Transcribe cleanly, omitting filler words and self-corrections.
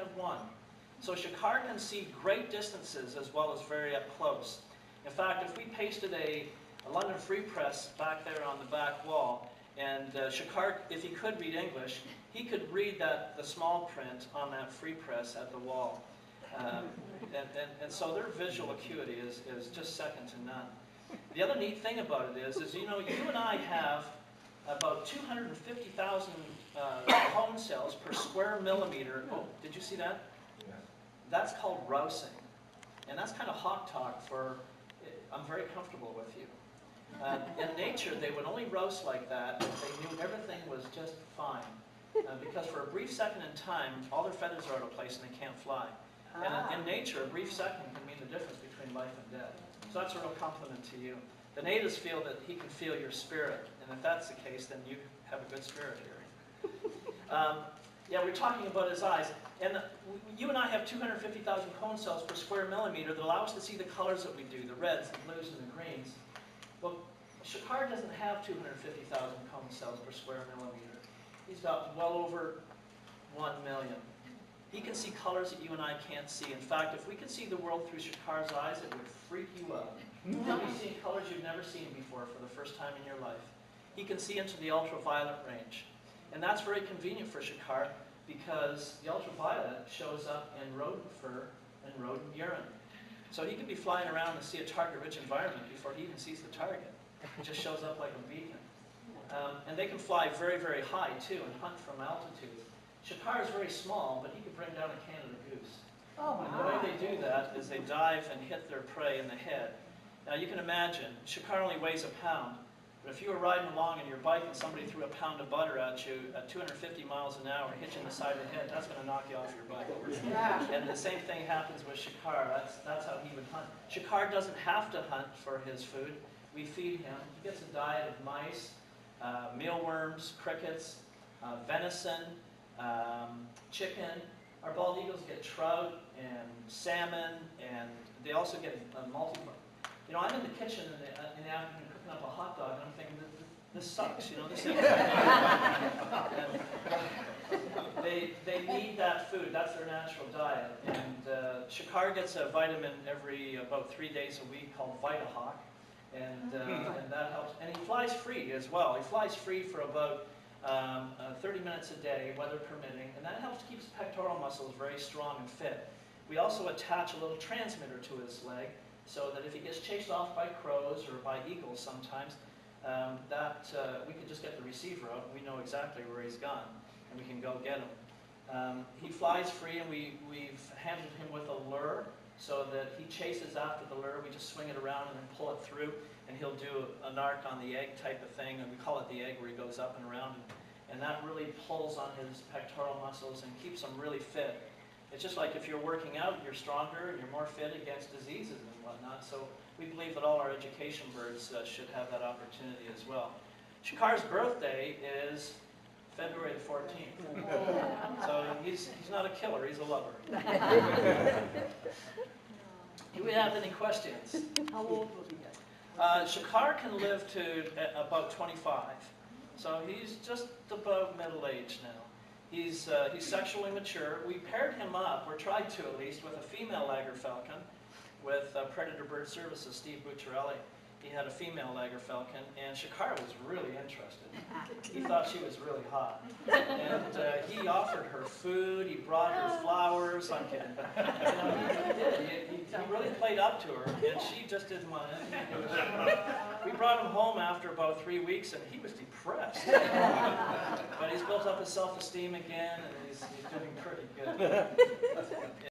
of one. So Shakar can see great distances as well as very up close. In fact, if we pasted a London Free Press back there on the back wall, and Shakar, if he could read English, he could read the small print on that free press at the wall. And so their visual acuity is just second to none. The other neat thing about it is you know, you and I have about 250,000 cone cells per square millimeter. Oh, did you see that? Yeah. That's called rousing. And that's kind of hawk talk for, I'm very comfortable with you. In nature, they would only roast like that if they knew everything was just fine. Because for a brief second in time, all their feathers are out of place and they can't fly. And in nature, a brief second can mean the difference between life and death. So that's a real compliment to you. The natives feel that he can feel your spirit, and if that's the case, then you have a good spirit here. Yeah, we're talking about his eyes. And you and I have 250,000 cone cells per square millimeter that allow us to see the colors that we do, the reds, the blues, and the greens. Well, Shakar doesn't have 250,000 cone cells per square millimeter. He's got well over 1 million. He can see colors that you and I can't see. In fact, if we could see the world through Shakar's eyes, it would freak you out. You'll be seeing colors you've never seen before for the first time in your life. He can see into the ultraviolet range. And that's very convenient for Shakar because the ultraviolet shows up in rodent fur and rodent urine. So he can be flying around and see a target-rich environment before he even sees the target. It just shows up like a beacon. And they can fly very, very high, too, and hunt from altitude. Shakar is very small, but he can bring down a Canada goose. Oh, And the way they do that is they dive and hit their prey in the head. Now, you can imagine, Shakar only weighs a pound, but if you were riding along on your bike and somebody threw a pound of butter at you at 250 miles an hour, hit you in the side of the head, that's going to knock you off your bike. And the same thing happens with Shakar. That's how he would hunt. Shakar doesn't have to hunt for his food. We feed him. He gets a diet of mice, mealworms, crickets, venison, chicken. Our bald eagles get trout and salmon, and they also get You know, I'm in the kitchen in the afternoon cooking up a hot dog, and I'm thinking, this sucks, you know, this is they need that food. That's their natural diet. And Shakar gets a vitamin every about 3 days a week called VitaHawk, and that helps. And he flies free as well. He flies free for about 30 minutes a day, weather permitting, and that helps keep his pectoral muscles very strong and fit. We also attach a little transmitter to his leg, so that if he gets chased off by crows or by eagles sometimes, we can just get the receiver out and we know exactly where he's gone, and we can go get him. He flies free, and we've handled him with a lure so that he chases after the lure. We just swing it around and then pull it through, and he'll do an arc on the egg type of thing, and we call it the egg, where he goes up and around, and that really pulls on his pectoral muscles and keeps him really fit. It's just like if you're working out, you're stronger and you're more fit against diseases and whatnot. So we believe that all our education birds should have that opportunity as well. Shakar's birthday is February the 14th. So he's not a killer, he's a lover. Do we have any questions? How old will he get? Shakar can live to about 25. So he's just about middle-aged now. He's sexually mature. We paired him up, or tried to at least, with a female Lager Falcon with Predator Bird Services, Steve Bucciarelli. He had a female Lager Falcon, and Shakar was really interested. He thought she was really hot. And he offered her food, he brought her flowers. I'm kidding, but you know, he did. He really played up to her, and she just didn't want anything to do with it. We brought him home after about 3 weeks, and he was depressed. But he's built up his self-esteem again, and he's doing pretty good.